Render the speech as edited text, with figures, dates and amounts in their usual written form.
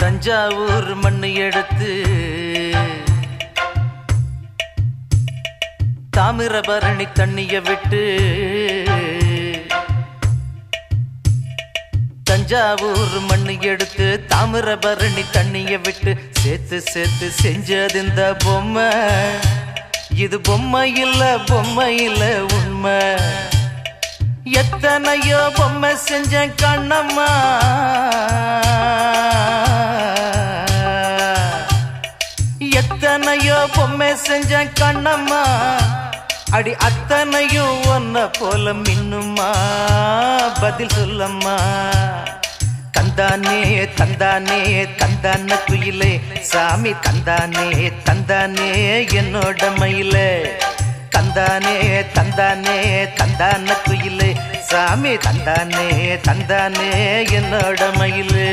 தஞ்சாவூர் மண்ணு எடுத்து தாமிரபரணி தண்ணிய விட்டு தஞ்சாவூர் மண்ணு எடுத்து தாமிரபரணி தண்ணிய விட்டு சேர்த்து சேர்த்து செஞ்சது இந்த பொம்மை. இது பொம்மை இல்ல உண்மை. எத்தனையோ பொம்மை செஞ்சேன் கண்ணம்மா, எத்தனையோ பொம்மை செஞ்சேன் கண்ணம்மா. அடி அத்தனையும் ஒன்ன போல மின்னுமா, பதில் சொல்லம்மா. தந்தானே தந்தானே தந்தான குயிலே சாமி, தந்தானே தந்தானே என்னோட மயிலே. தந்தானே தந்தானே தந்தான குயிலே சாமி, தந்தானே தந்தானே என்னோட மயிலே.